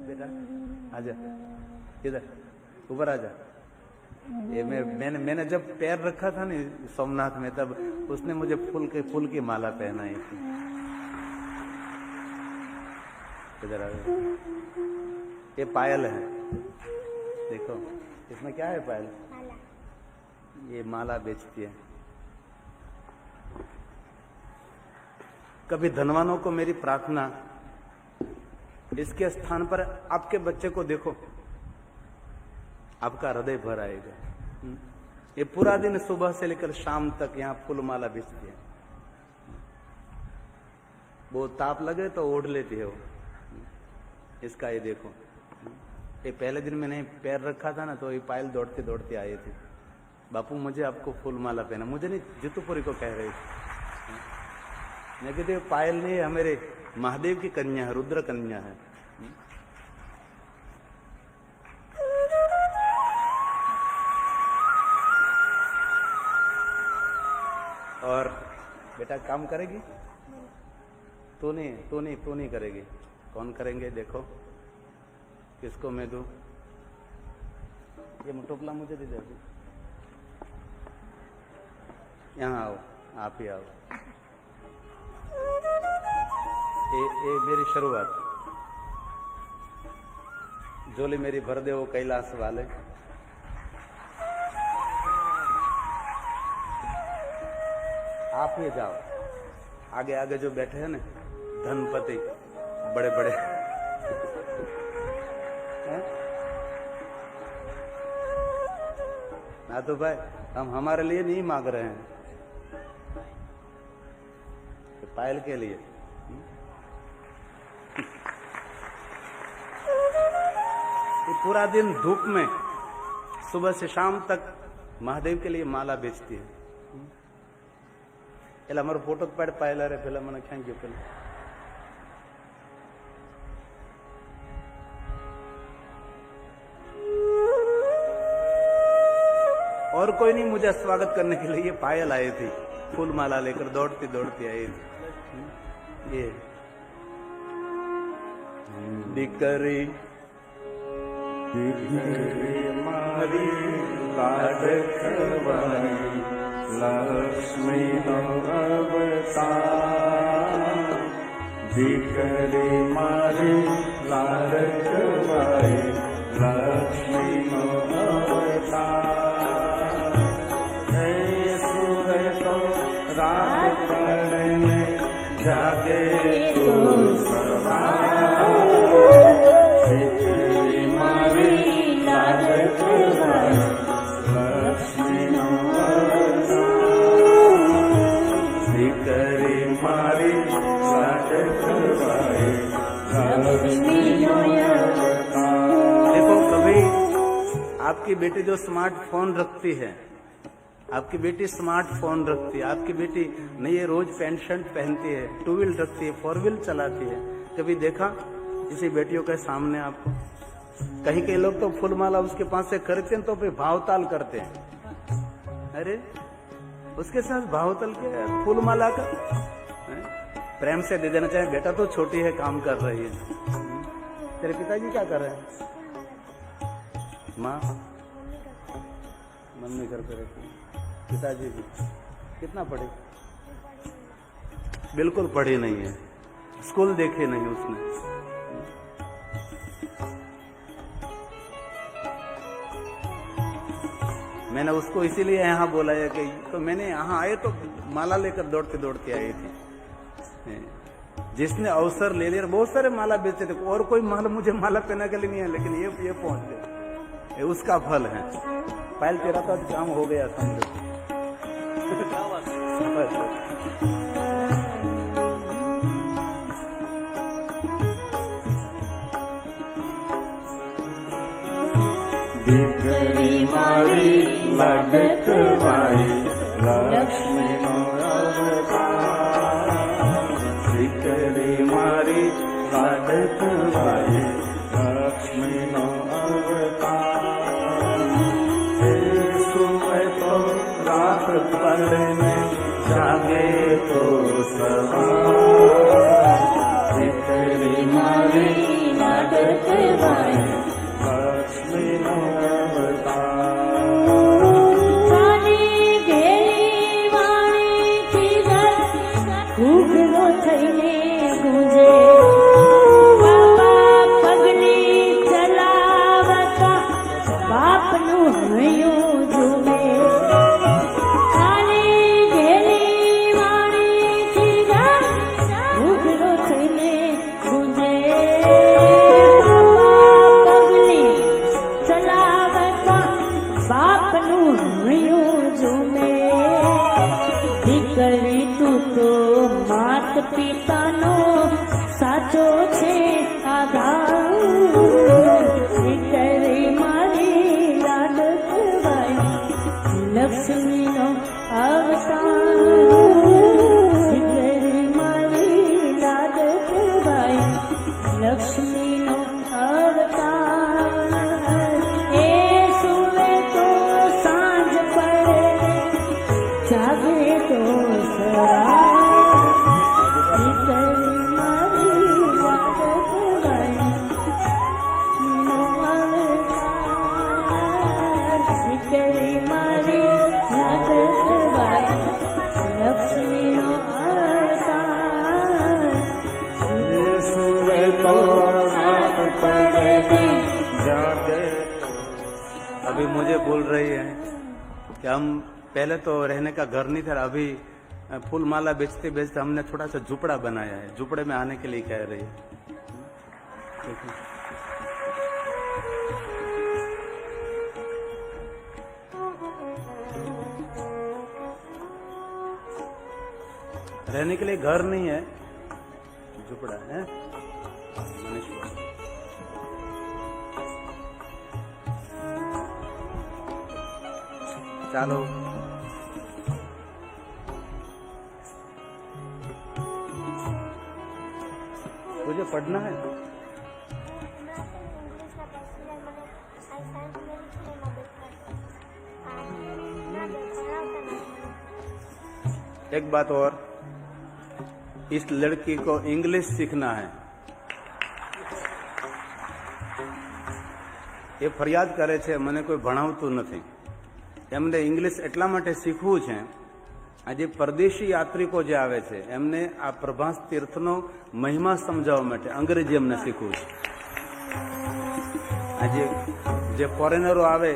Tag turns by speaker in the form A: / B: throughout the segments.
A: बेटा आजा, इधर ऊपर आजा। ये मैंने जब पैर रखा था ना सोमनाथ में, तब उसने मुझे फूल की माला पहनाई थी। इधर आ, ये पायल है, देखो इसमें क्या है पायल, ये माला बेचती है। कभी धनवानों को मेरी प्रार्थना, इसके स्थान पर आपके बच्चे को देखो, आपका हृदय भर आएगा। ये पूरा दिन सुबह से लेकर शाम तक यहाँ फूल माला बेचती है। वो ताप लगे तो ओढ़ लेती है वो। इसका ये देखो, ये पहले दिन मैंने पैर रखा था ना, तो ये पायल दौड़ते दौड़ते आए थे, बापू मुझे आपको फूल माला पहना। मुझे नहीं, जितुपुरी को कह रही थी। मैं कहते पायल नहीं है, मेरे महादेव की कन्या है, रुद्र कन्या है। और बेटा काम करेगी? तू नहीं करेगी। कौन करेंगे देखो, किसको मैं दूं? ये टोपला मुझे दे दे। यहाँ आओ, आप ही आओ। ये मेरी शुरुआत, झोली मेरी भर दे वो कैलाश वाले। आप ही जाओ, आगे आगे जो बैठे हैं ना धनपति बड़े बड़े, ना तो भाई हम हमारे लिए नहीं मांग रहे हैं, तो पायल के लिए। ये पूरा दिन धूप में सुबह से शाम तक महादेव के लिए माला बेचती है। एला हमारे फोटो पड़ पायला रे पहला मैंने ख्याल क्यों पहले। और कोई नहीं मुझे स्वागत करने के लिए, ये पायल आए थे फूल माला लेकर, दौड़ती दौड़ती आई थी। ये दिकरी मारी लाडकवाई लक्ष्मी अवतार, दिकरी मारी लाडकवाई लक्ष्मी अवतार। रात पड़ने जागे तो सवार, दिकरी मारी लाडकवाई लक्ष्मी अवतार, दिकरी मारी लाडकवाई लक्ष्मी अवतार। देखो कभी आपकी बेटी जो स्मार्टफोन रखती है, आपकी बेटी स्मार्टफोन रखती है, आपकी बेटी नई रोज पैंट शर्ट पहनती है, 2 व्हील रखती है, 4 व्हील चलाती है, कभी देखा इसी बेटियों के सामने आपको? कहीं के लोग तो फूलमाला उसके पास से खरीदते हैं तो फिर भावताल करते हैं। अरे उसके साथ भावताल के फूलमाला का प्रेम से दे देना चाहिए। बेटा तो छोटी है, काम कर रही है। तेरे पिताजी क्या कर रहे हैं? माँ मम्मी घर पे रहती है। पिताजी भी कितना पढ़ी? बिल्कुल पढ़ी नहीं है, स्कूल देखे नहीं उसने। मैंने उसको इसीलिए यहाँ बोला है कि तो मैंने यहाँ आए तो माला लेकर दौड़ते दौड़ते आई थी। जिसने अवसर ले लिया, बहुत सारे माला बेचते थे, और कोई माला मुझे माला पहना के लिए नहीं है, लेकिन ये पहुंच गए, ये उसका फल है। पहले तेरा तो काम हो गया समझो। दिकरी मारी लाडकवाई लक्ष्मी अवतार, दिकरी मारी लाडकवाई लक्ष्मी अवतार। रात पड़ने जागे तो सवार, दिकरी मारी लाडकवाई
B: कहवाय
A: लक्ष्मी नो अवतार
B: काली घेरी वाणी थी घर घूघरो थईने गूंजे बाबा पगली चलावता बापनु हयो झूमे काली घेरी वाणी थी घर घूघरो थईने गूंजे बाबा पगली चलावता बापनु हयो झूमे દીકરી તું તો માત પિતાનો સાચો છે આધાર દીકરી મારી લાડ કહેવાય લક્ષ્મીનો અવતાર દીકરી મારી લાડ કહેવાય લક્ષ્મીનો અવતાર એ સુવે તો સાંજ પડે જાગે તો સરા દીકરી મારી લાડ કહેવાય નો અવતાર દીકરી મારી લાડ કહેવાય લક્ષ્મીનો અવતાર
A: सुवे तो रात पड़े जागे। अभी मुझे बोल रही है कि हम पहले तो रहने का घर नहीं था, अभी फूल माला बेचते बेचते हमने थोड़ा सा झुपड़ा बनाया है, झुपड़े में आने के लिए कह रही है। रहने के लिए घर नहीं है, झुपड़ा है। चलो मुझे पढ़ना है। एक बात और, इस लड़की को इंग्लिश सीखना है। એ ફરિયાદ કરે છે મને કોઈ ભણાવતું નથી, એમને ઇંગ્લિશ એટલા માટે શીખવું છે, આજે પરદેશી યાત્રિકો જે આવે છે એમને આ પ્રભાસ તીર્થનો મહિમા સમજાવવા માટે અંગ્રેજી એમને શીખવું છે। આજે જે ફોરેનરો આવે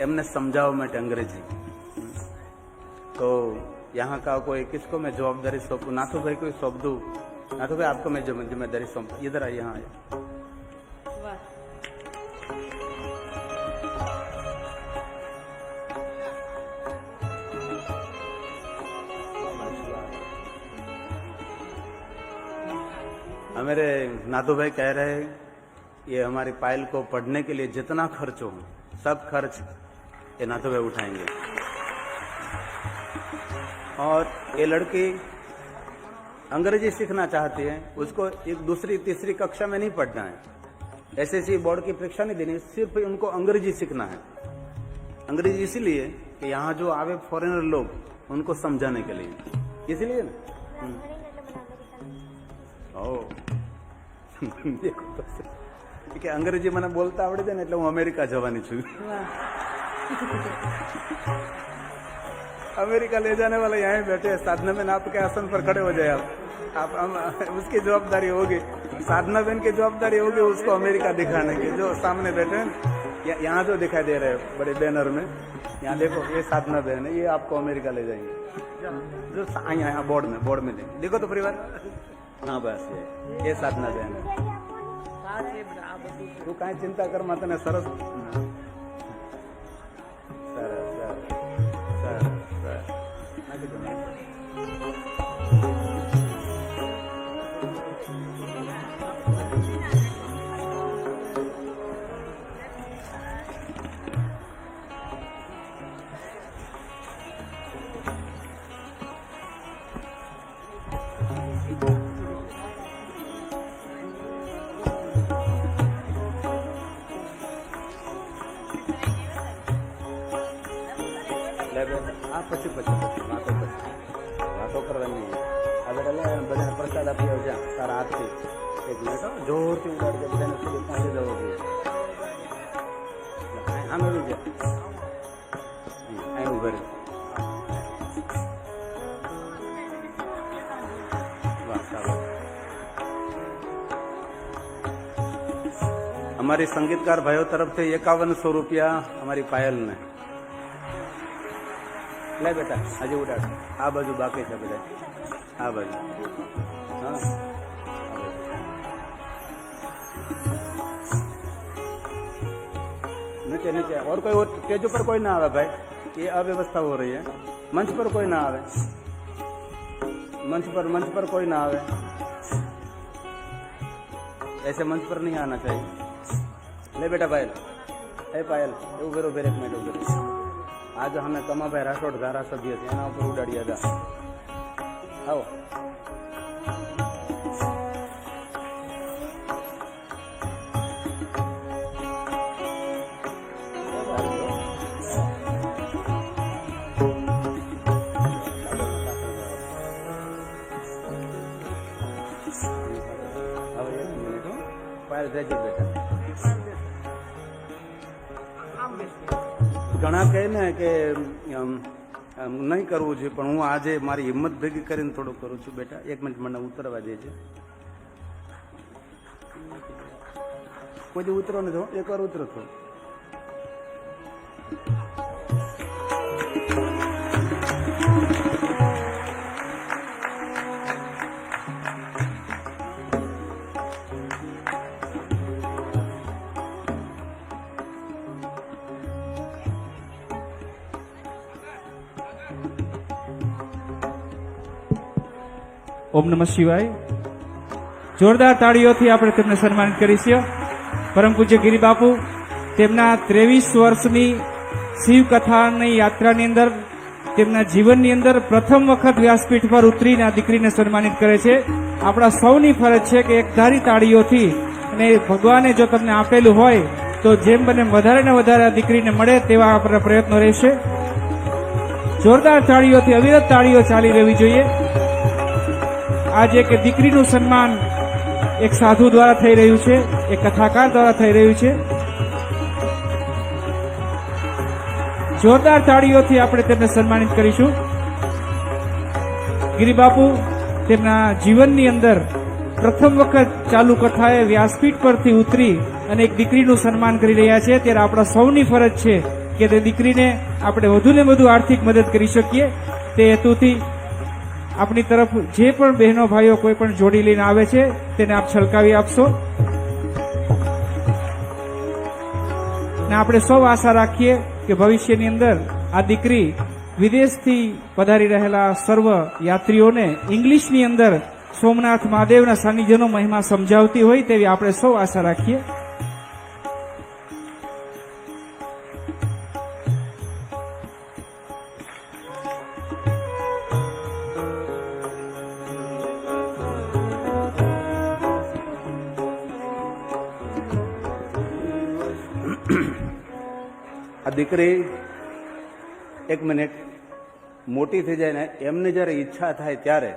A: એમને समझावा માટે अंग्रेजी। तो यहाँ का कोई किसको मैं जवाबदारी सौंपू? नाथू भाई को सौंप दूं? नाथू भाई आपको मैं जिम्मेदारी सौंप, इधर आइए, यहाँ आइए। मेरे नाथू भाई कह रहे हैं ये हमारी पायल को पढ़ने के लिए जितना खर्च हो सब खर्च ये नाथू भाई उठाएंगे। और ये लड़की अंग्रेजी सीखना चाहती है, उसको एक दूसरी तीसरी कक्षा में नहीं पढ़ना है, एसएससी बोर्ड की परीक्षा नहीं देनी, सिर्फ उनको अंग्रेजी सीखना है। अंग्रेजी इसीलिए कि यहाँ जो आवे फॉरेनर लोग उनको समझाने के लिए, इसीलिए ना। ओ देखो કે અંગ્રેજી મને બોલતા આવડે છે ને એટલે હું અમેરિકા જવાની છું। अमेरिका ले जाने वाले यहाँ बैठे हैं, साधना बहन आपके आसन पर खड़े हो जाए आप उसकी जवाबदारी होगी, साधना बहन की जवाबदारी होगी उसको अमेरिका दिखाने की। जो सामने बैठे हैं यहाँ जो दिखाई दे रहे हैं बड़े बैनर में, यहाँ देखो ये साधना बहन है, ये आपको अमेरिका ले जाएंगे। जो यहाँ बोर्ड में देखो तो परिवार, हाँ बस ये साधना बहन है। तू कहीं चिंता कर मत ने सरस પછી વાતો કરવાની। હવે ભજન પ્રસાદ આપી આવજા તારા હાથથી। एक मिनट जोर से उड़ाड़ के बधाने સુધી પહોંચી જવો જોઈએ આમે આવી જા અહીં ઉભા રહે વાહ સારું हमारी संगीतकार भाइयों तरफ से 5100 रुपया हमारी पायल ने ले बेटा हजी उड़ा आ बाजू बाकी है बेटा आ बाजू हाँ नीचे नीचे और कोई और स्टेज पर कोई ना आवे भाई ये अव्यवस्था हो रही है मंच पर कोई ना आवे मंच पर कोई ना आवे ऐसे मंच पर नहीं आना चाहिए ले बेटा पायल ए पायल उभेर उभेर एक मिनट उभेर आज हमें कमाभाई राठोड धारासभ्य છે એના ઉપર ઉડાડ્યા હતા આવો પાયલ જજો બેટા ઘણા કહે ને કે નહીં કરવું જોઈએ પણ હું આજે મારી હિંમત ભેગી કરીને થોડું કરું છું બેટા એક મિનિટ મને ઉતરવા દેજે કોઈ દી ઉતરો નથી એકવાર ઉતરો છો
C: ઓમ નમઃ શિવાય જોરદાર તાળીઓથી આપણે તેમને સન્માનિત કરીશું પરમ પૂજ્ય ગિરી બાપુ તેમના 23 વર્ષની શિવકથાની યાત્રાની અંદર તેમના જીવનની અંદર પ્રથમ વખત વ્યાસપીઠ પર ઉતરીને આ દીકરીને સન્માનિત કરે છે આપણા સૌની ફરજ છે કે એકધારી તાળીઓથી અને ભગવાને જો તમને આપેલું હોય તો જેમ બને વધારે ને વધારે આ દીકરીને મળે તેવા આપણા પ્રયત્નો રહેશે જોરદાર તાળીઓથી અવિરત તાળીઓ ચાલી રહેવી જોઈએ आज एक દીકરીનું સન્માન એક સાધુ દ્વારા થઈ રહ્યું છે એક કથાકાર દ્વારા થઈ રહ્યું છે જોરદાર તાળીઓથી આપણે તેમને સન્માનિત કરીશું ગિરિબાપુ તેમના જીવનની અંદર પ્રથમ વખત ચાલુ કથાએ વ્યાસપીઠ પરથી ઉતરી અને એક દીકરીનું સન્માન કરી રહ્યા છે ત્યારે આપણા સૌની ફરજ છે કે તે દીકરીને આપણે વધુને વધુ આર્થિક મદદ કરી શકીએ તે હેતુથી આપણી તરફ જે પણ બહેનો ભાઈઓ કોઈ પણ જોડી લઈને આવે છે તેને આપ છલકાવી આપશો ને આપણે સૌ આશા રાખીએ કે ભવિષ્યની અંદર આ દીકરી વિદેશથી પધારી રહેલા સર્વ યાત્રીઓને ઇંગ્લિશની અંદર સોમનાથ મહાદેવના સાનિધ્યનો મહિમા સમજાવતી હોય તેવી આપણે સૌ આશા રાખીએ
A: આ દીકરી એક મિનિટ મોટી થઈ જાય ને એમને જ્યારે ઈચ્છા થાય ત્યારે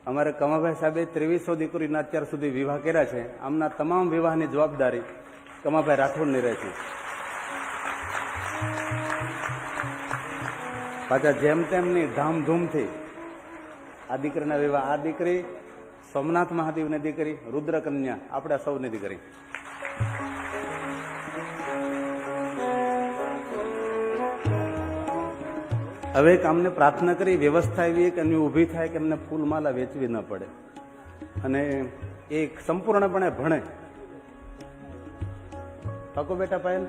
A: અમારે કમાભાઈ સાહેબે 2300 દીકરીના અત્યાર સુધી વિવાહ કર્યા છે આમના તમામ વિવાહની જવાબદારી કમાભાઈ રાઠોડની રહે છે પાછા જેમ તેમની ધામધૂમથી આ દીકરીના વિવાહ આ દીકરી સોમનાથ મહાદેવની દીકરી રુદ્રકન્યા આપણા સૌની દીકરી હવે એક અમને પ્રાર્થના કરી વ્યવસ્થા એવી કે એમની ઊભી થાય કે એમને ફૂલમાલા વેચવી ન પડે અને એ સંપૂર્ણપણે ભણે પાકો બેટા પાયલ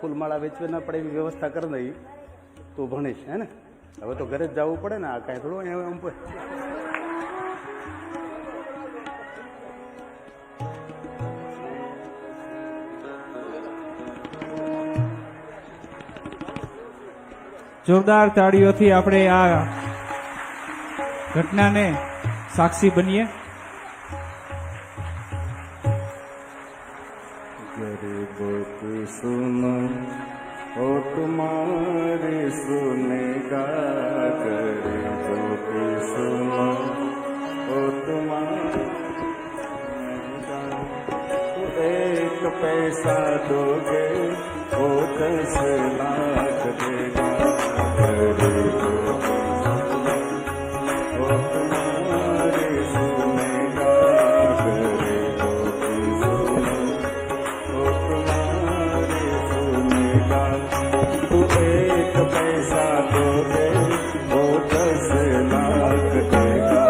A: ફૂલમાળા વેચવી ન પડે એવી વ્યવસ્થા કરી દઈ તું ભણીશ હે ને હવે તો ઘરે જ જવું પડે ને આ કાંઈ થોડું એમ
C: જોરદાર તાળીઓથી આપણે આ ઘટનાને સાક્ષી બનીએ
D: गरीब की सुनो ओ तुम्हारी सुनेगा गरीब की सुनो ओ तुम्हारी एक पैसा दोगे वो 10 लाख देगा। गरीबों की वो तुम्हारी सुनेगा, गरीबों की वो तुम्हारी सुनेगा। तू एक पैसा दोगे वो 10 लाख देगा।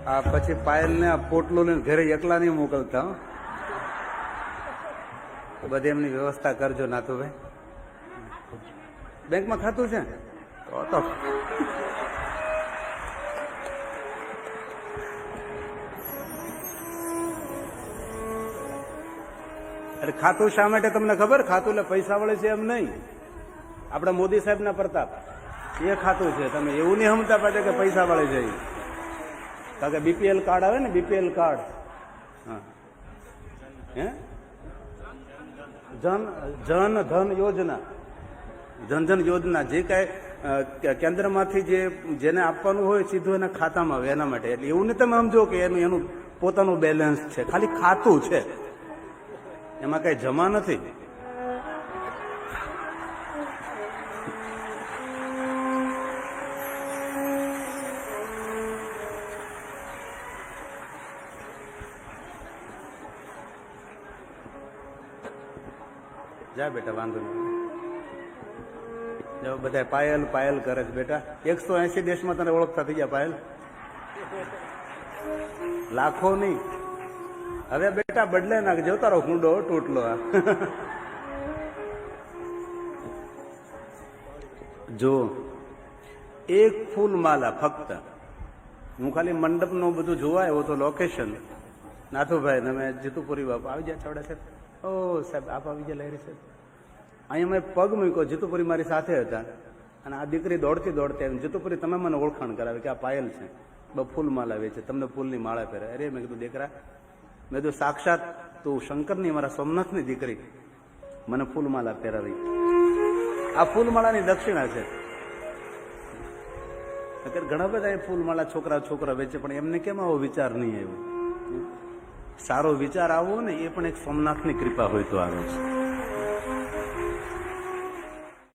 A: આ પછી પાયલ ને આ પોટલો લઈને ઘરે એકલા નહીં મોકલતા હો. બધી એમની વ્યવસ્થા કરજો નાથુભાઈ. બેંકમાં ખાતું છે તો અરે ખાતું શા માટે તમને ખબર? ખાતું એટલે પૈસા વળે છે એમ નહીં. આપણા મોદી સાહેબ ના પ્રતાપ એ ખાતું છે. તમે એવું નહીં સમજતા પાછા કે પૈસા વળે છે. કારણ કે બીપીએલ કાર્ડ આવે ને, બીપીએલ કાર્ડ, હા, હે જન ધન યોજના, જનધન યોજના, જે કાંઈ કેન્દ્રમાંથી જેને આપવાનું હોય સીધું એના ખાતામાં આવે એના માટે. એટલે એવું નહીં તમે સમજો કે એનું પોતાનું બેલેન્સ છે. ખાલી ખાતું છે, એમાં કઈ જમા નથી. જા બેટા, વાંધો નહીં. જો બધા પાયલ પાયલ કરે છે બેટા. 180 દેશમાં તને ઓળખતા થઈ ગયા પાયલ, લાખો નહીં. હવે બેટા બદલે નાખ, જો તારો કુંડો તૂટલો. જો એક ફૂલ માલા ફક્ત, હું ખાલી મંડપનું બધું જોવા આવ્યો તો લોકેશન, નાથુભાઈ ને મેં જીતુપુરી બાપુ આવી જાય છોડે છે. ઓ સાહેબ આપ આવી ગયા લહેરી સાહેબ. અહીંયા મેં પગ મૂક્યો, જીતુપુરી મારી સાથે હતા, અને આ દીકરી દોડતી દોડતી આવી. જીતુપુરી તમે મને ઓળખાણ કરાવે કે આ પાયલ છે, બહુ ફૂલ માલા વેચે, તમને ફૂલની માળા પહેરે. અરે મેં કીધું દીકરા, મેં કીધું સાક્ષાત તું શંકરની, મારા સોમનાથની દીકરી, મને ફૂલમાળા પહેરાવી. આ ફૂલમાળાની દક્ષિણા છે. ઘણા બધા એ ફૂલમાળા છોકરા વેચે, પણ એમને કેમ આવો વિચાર નહીં આવ્યો? સારો વિચાર આવવો ને એ પણ એક સોમનાથની કૃપા હોય તો આવે છે.